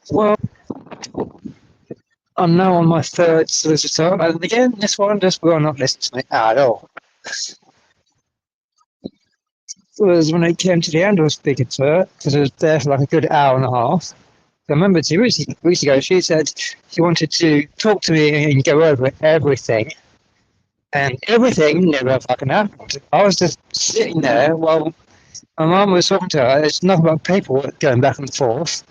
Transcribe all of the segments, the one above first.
Well, I'm now on my third solicitor, and again, this one just will not listen to me at all. Was when it came to the end, I was speaking to her because I was there for like a good hour and a half. I remember 2 weeks ago, she said she wanted to talk to me and go over everything, and everything never fucking happened. I was just sitting there while my mum was talking to her. It's nothing but paperwork going back and forth.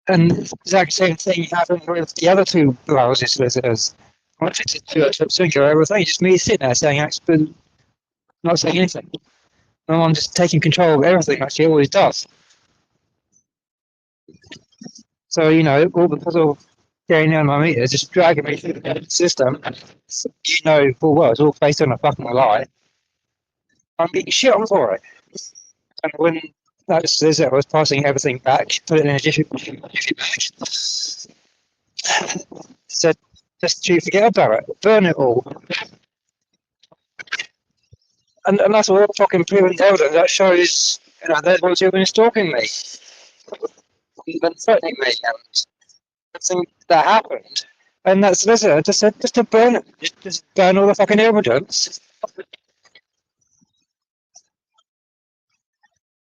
And the exact same thing happened with the other two lousy solicitors. I wanted to go over everything, just me sitting there saying, but not saying anything. No one just taking control of everything like she always does. So, all because of getting down my meters, just dragging me through the system, full well, it's all based on a fucking lie. I'm getting shit on for it. And when that solicitor was passing everything back, put it in a jiffy bag, said, just you forget about it, burn it all. And that's all fucking proven evidence. That shows, they're the ones who've been stalking me, been threatening me, and everything that happened. And that solicitor just said, just to burn it, just burn all the fucking evidence.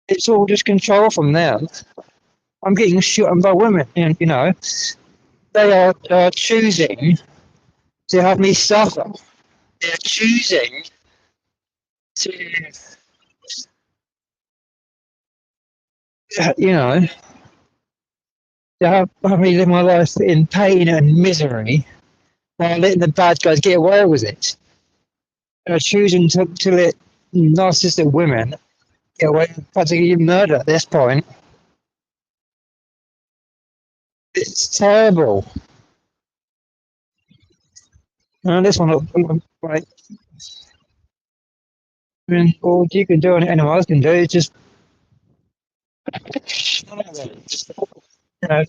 It's all just control from them. I'm getting shot by women, and they are choosing to have me suffer. They're choosing to, you know, to have me live my life in pain and misery while letting the bad guys get away with it. They're choosing to let narcissistic women get away with practically murder at this point. It's terrible. And this one, like, I mean, all you can do and anyone else can do is just, you know,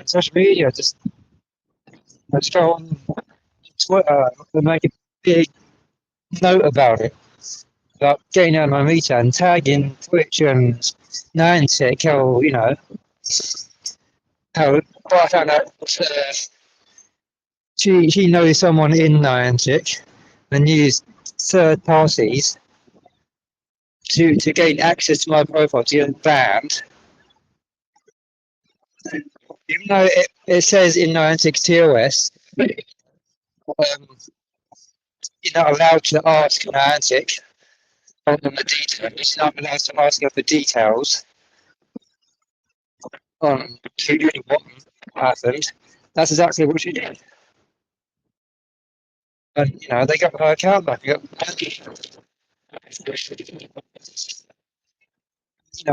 social media, just go on Twitter and make a big note about it. Like getting out of my meter and tagging Twitch and Niantic, how I found out she knows someone in Niantic and used third parties to gain access to my profile to get banned. Even though it says in Niantic's TOS, um, you're not allowed to ask Niantic on the details. You're not allowed to ask her for details on what happened. That's exactly what she did. And they got her account back. I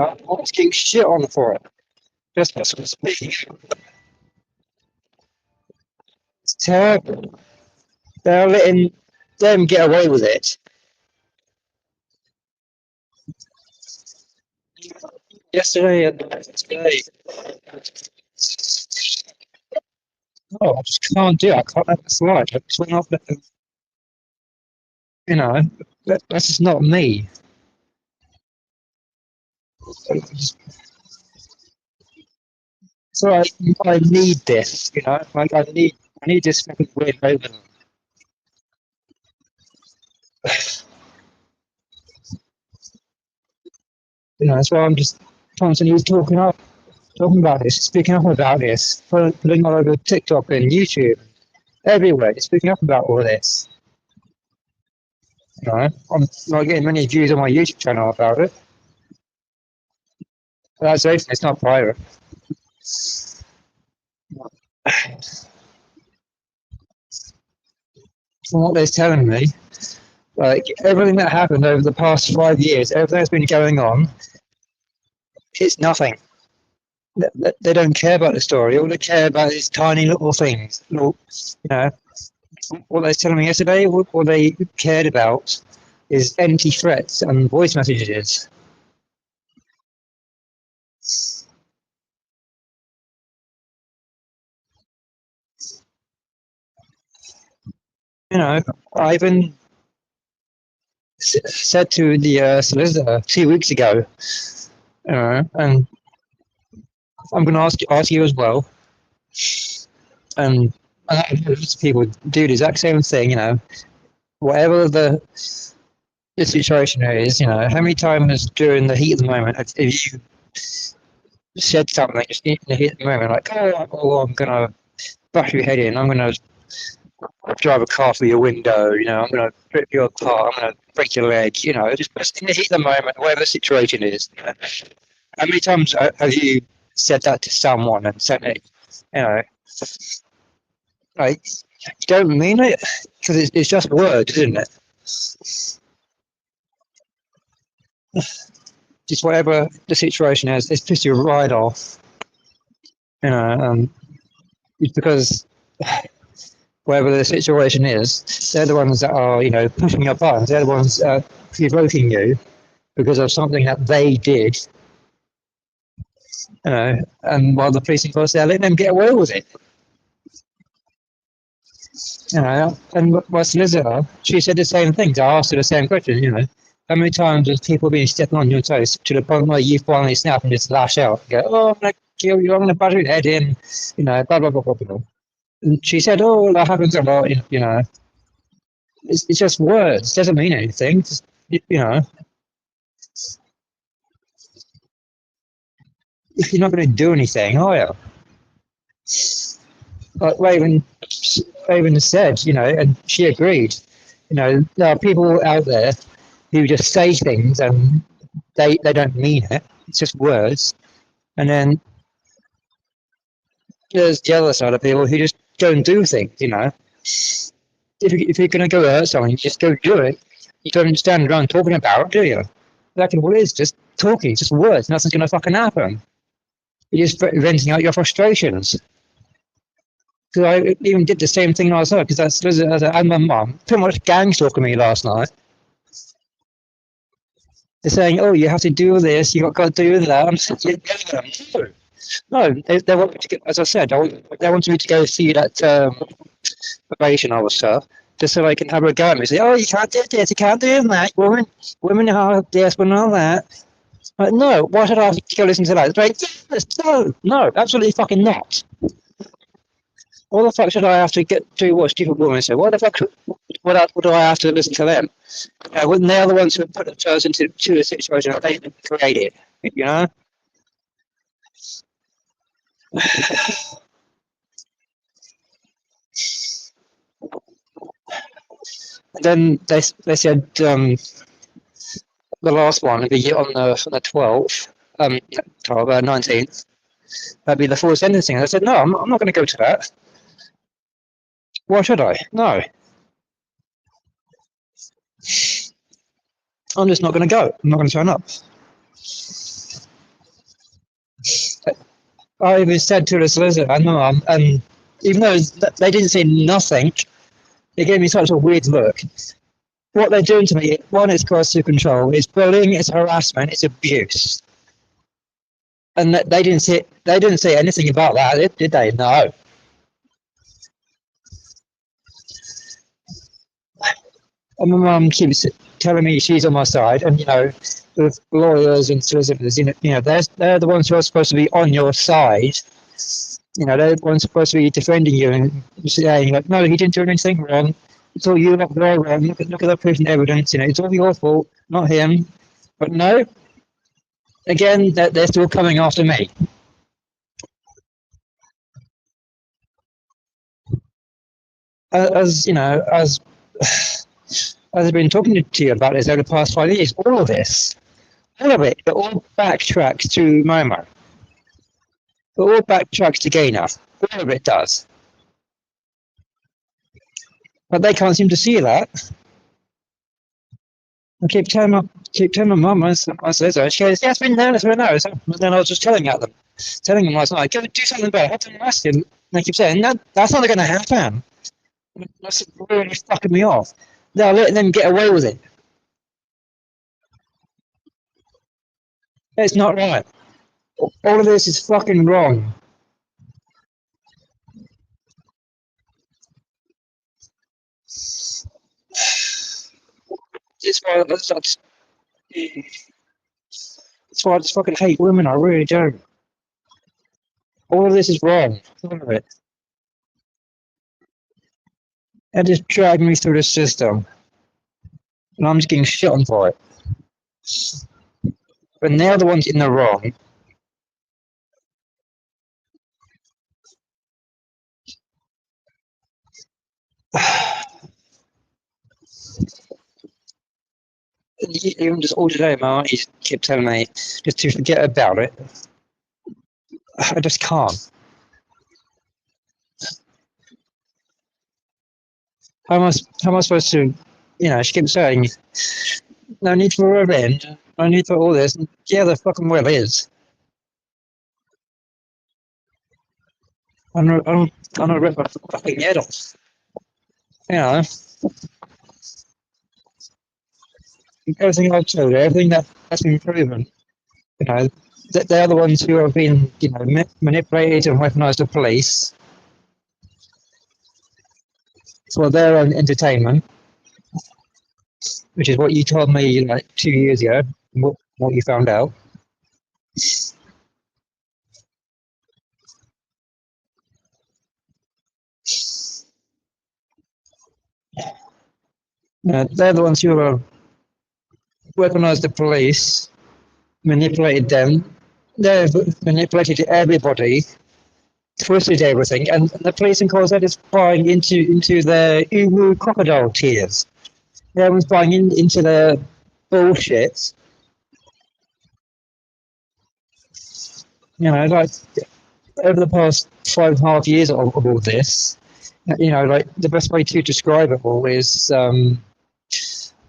was getting shit on for it. Just for speaking. It's terrible. They're letting them get away with it. Yesterday and today. Oh, I just can't do it. I can't let it slide. I swing off the, you know, that's just not me. So I need this, like I need this fucking weird moment. That's why I'm just constantly talking about this, speaking up about this, putting all over TikTok and YouTube, everywhere, speaking up about all this. I'm not getting many views on my YouTube channel about it. But that's open, it's not private. From what they're telling me, like everything that happened over the past 5 years, everything that's been going on, it's nothing. They don't care about the story. All they care about is tiny little things. What they were telling me yesterday, what they cared about is empty threats and voice messages. You know, I even said to the solicitor 2 weeks ago, and I'm going to ask you as well. And lots of people do the exact same thing, whatever the situation is, how many times during the heat of the moment have you said something just in the heat of the moment, like, I'm going to bash your head in, I'm going to drive a car through your window, I'm going to rip your apart, I'm going to break your leg, just in the heat of the moment, whatever the situation is. How many times have you said that to someone and said it, you know, like, you don't mean it? Because it's just words, isn't it? Just whatever the situation is, it's pissed you right off. It's because whatever the situation is, they're the ones that are, pushing your buttons. They're the ones provoking you because of something that they did, and while the police and force, they're letting them get away with it. And my solicitor, she said the same things. I asked her the same question, how many times has people been stepping on your toes to the point where you finally snap and just lash out and go, I'm going to kill you, I'm going to bash your head in, blah, blah, blah, blah, blah. And she said, that happens a lot, It's just words, it doesn't mean anything. Just, you're not going to do anything, are you? Like Raven said, and she agreed. There are people out there who just say things and they don't mean it. It's just words. And then there's the other side of people who just go and do things. If you're going to go hurt someone, you just go do it. You don't stand around talking about it, do you? Exactly what it is, just talking, it's just words. Nothing's going to fucking happen. You're just venting out your frustrations. Because I even did the same thing last night, because and my mum pretty much gang stalking me last night. They're saying, you have to do this, you got to do that. I'm just like, no, they want me to get, as I said, they want me to go see that probation officer, just so I can have a go at me. Say, you can't do this, you can't do that. Women are desperate and all that. Like, no, why should I have to go listen to that? It's like, yes, no, absolutely fucking not. Why the fuck should I have to do what stupid women say? Why the fuck what do I have to listen to them? When they're the ones who put themselves into a situation that they created, you know? And then they said the last one would be on the 12th, 19th. That'd be the full sentencing. I said, no, I'm not going to go to that. Why should I? No. I'm just not going to go. I'm not going to turn up. I even said to the solicitor, and even though they didn't say nothing, they gave me such a weird look. What they're doing to me, one, is cross to control, it's bullying, it's harassment, it's abuse. And they didn't say anything about that, did they? No. And my mum keeps telling me she's on my side, and the lawyers and solicitors, they're the ones who are supposed to be on your side. They're the ones supposed to be defending you and saying, like, no, he didn't do anything wrong. It's all you, they're wrong. Look at the proof and evidence. It's all your fault, not him. But no, again, they're still coming after me. As I've been talking to you about this over the past 5 years, all of this, all of it all backtracks to Momo. It all backtracks to Gaynor. All of it does. But they can't seem to see that. I keep telling my mum, I says, she goes, yeah, it's been there, it's been there. So then I was just telling them last night, go do something better, have them arrested. And they keep saying, no, that's not going to happen. That's really fucking me off. They're letting them get away with it. It's not right. All of this is fucking wrong. That's why that's why I just fucking hate women. I really do. All of this is wrong. All of it. They just dragged me through the system, and I'm just getting shit on for it. But they're the ones in the wrong. Even just all today, my auntie kept telling me just to forget about it. I just can't. How am I supposed to, she keeps saying, no need for revenge, no need for all this. Yeah, there fucking well is. I'm not rip my fucking head off. You know, everything I've told you, everything that's been proven, you know, that they're the ones who have been, manipulated and weaponized the police for their own entertainment, which is what you told me like 2 years ago, what you found out. They're the ones who have weaponized the police, manipulated them. They've manipulated everybody, twisted everything, and the police and courts are just buying into their uwu crocodile tears. Everyone's buying into their bullshit. Like over the past 5.5 years of all this, like the best way to describe it all is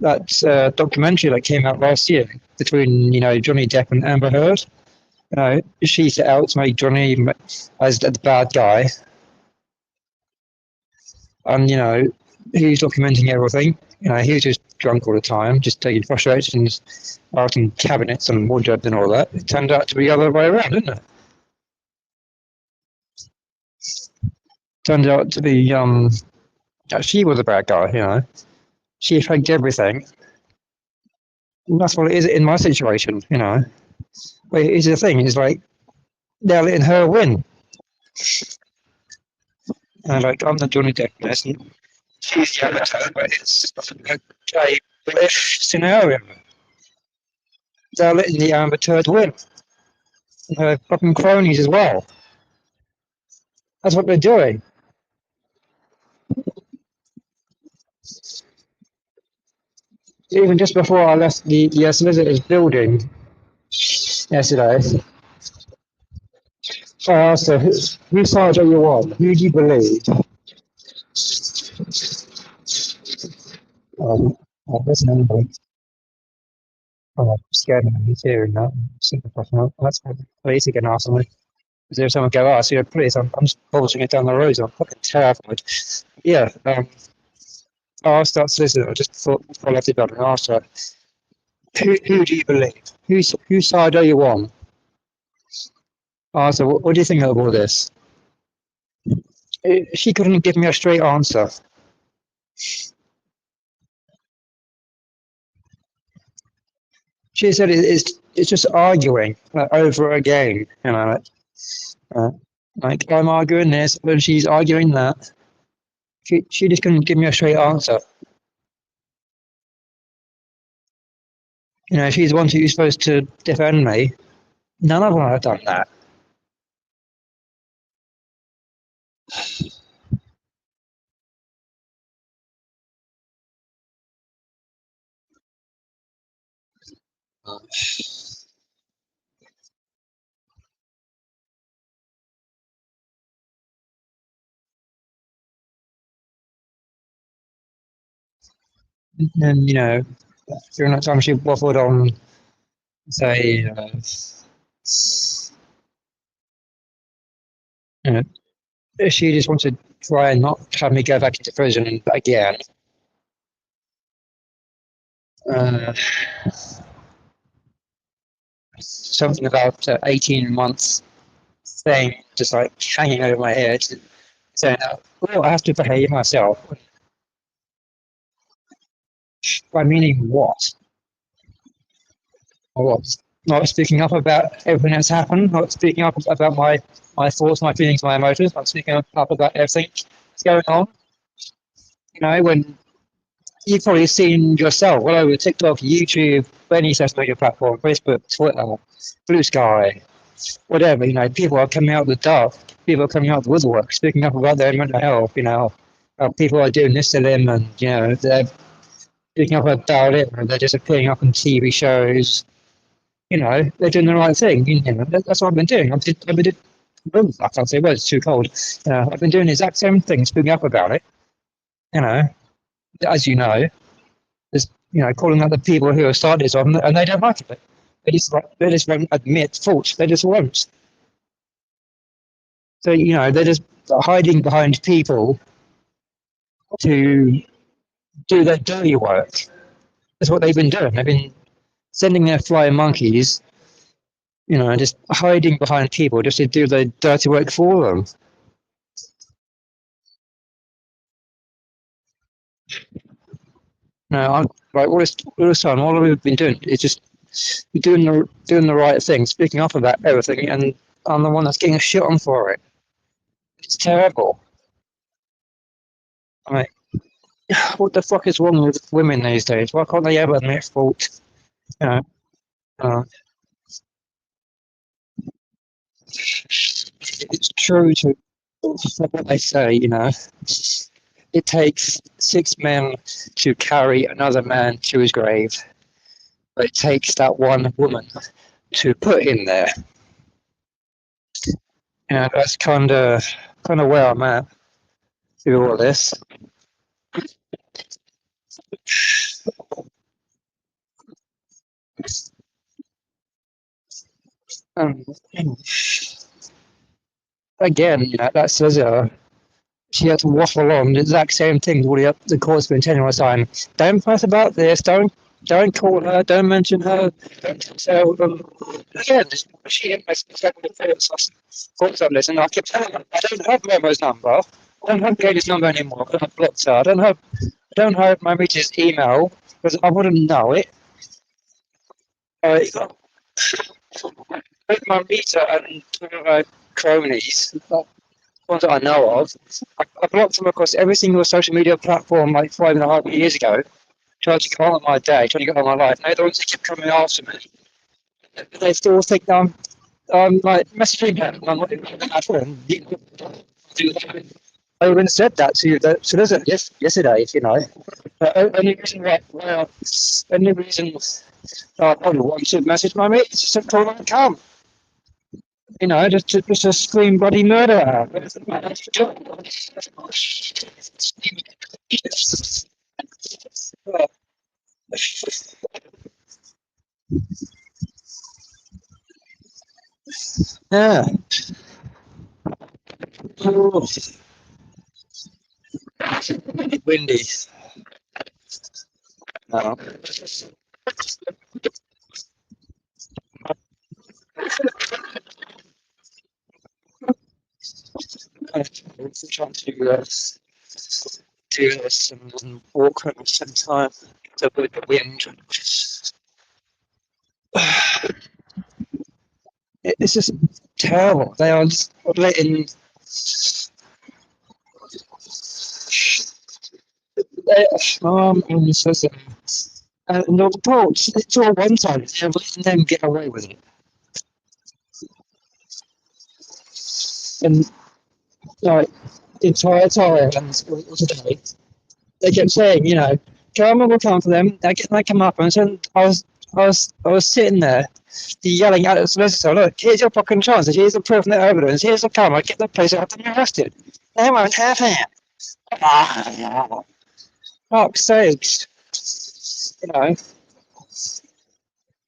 that documentary that came out last year between Johnny Depp and Amber Heard. She set out to make Johnny as the bad guy, and he's documenting everything. He was just drunk all the time, just taking frustrations out in cabinets and wardrobes and all that. It turned out to be the other way around, didn't it? Turned out to be that she was a bad guy. She faked everything. And that's what it is in my situation. But here's the thing: is like they're letting her win. And like I'm the Johnny Depp person, she's the avatar, but it's a Jay Blish scenario. They're letting the Amber Turd win. And her fucking cronies as well. That's what they're doing. Even just before I left the solicitor's building yesterday, I asked her, whose side are you on? Who do you believe? There's an anybody. Oh, I'm scared of me too, and that. Super professional. That's what the police again asked me. Is there someone go, see a police? I'm just bolting it down the road. I'm fucking terrified. Yeah, I asked that solicitor, just before I left the building, I asked her, who do you believe? Whose side are you on? I asked her, what do you think of all this? She couldn't give me a straight answer. She said it's just arguing over a game, uh, like I'm arguing this, but she's arguing that. She just couldn't give me a straight answer. She's the one who's supposed to defend me. None of them have done that. And during that time, she waffled on, say, you know, she just wanted to try and not have me go back into prison again. Uh, Something about 18 months thing just like hanging over my head, saying, "Oh, I have to behave myself." By meaning what? Or what? Not speaking up about everything that's happened, not speaking up about my thoughts, my feelings, my emotions, not speaking up about everything that's going on. When you've probably seen yourself all over TikTok, YouTube, any social media platform, Facebook, Twitter, Blue Sky, whatever, people are coming out of the dark. People are coming out of the woodwork, speaking up about their mental health, people are doing this to them and, they're speaking up about it, and they're just appearing up on TV shows. They're doing the right thing. That's what I've been doing. I've been doing, I can't say words, it's too cold. I've been doing the exact same thing, speaking up about it, you know, as you know, just, calling out the people who have started this on, and they don't like it. They just won't admit fault. They just won't. So, they're just hiding behind people to do their dirty work. That's what they've been doing. They've been sending their flying monkeys, just hiding behind people just to do the dirty work for them. No, I'm like all this time. All we've been doing is just doing the right thing, speaking up about everything, and I'm the one that's getting a shit on for it. It's terrible. I mean, what the fuck is wrong with women these days? Why can't they ever admit fault? You know, uh, it's true to what they say. It takes 6 men to carry another man to his grave, but it takes that one woman to put him there. That's kind of where I'm at with all this. Um, Again, that says she had to waffle on the exact same things all the court's been telling us time. Don't fuss about this. Don't call her. Don't mention her. Don't tell them. Again, she hit my second thoughts on this, and I kept telling her, I don't have Memo's number. I don't have Katie's number anymore. I don't have blocked her. I don't have my meter's email because I wouldn't know it. My meter and two of my cronies, ones that I know of, I blocked them across every single social media platform like 5.5 years ago. Trying to get on my day, trying to get on my life. They're the ones that keep coming after me. They still think I'm like messaging them. I'm not I even said that to you. So there's yesterday, only reason only reason I probably want to message my mate is just to call and come. Just to scream bloody murder at her. Yeah. Oh, windy. No. I'm trying to do this and walk at the same time. So with the wind. It's just terrible. They are just letting. And says, and the reports, it's all one side. They're letting them get away with it. And like the entire time and today, they kept saying, Carmen will come for them. They come up and then I was sitting there yelling at the solicitor, look, here's your fucking chance, here's the proof and the evidence, here's the camera, get the place out and arrested. They won't have it. Fuck's sakes.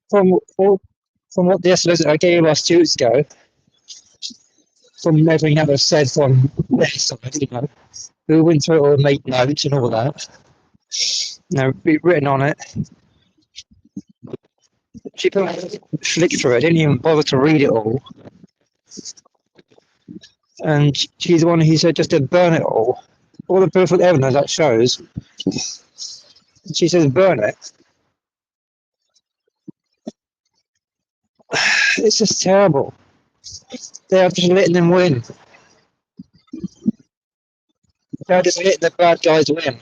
From from what the solicitor gave us 2 weeks ago, from everything that was said from their side, we went through it all and made notes and all that. Written on it. She flicked through it, didn't even bother to read it all. And she's the one who said just to burn it all. All the proof of evidence that shows She says burn it. It's just terrible. They are just letting them win. They're just letting the bad guys win.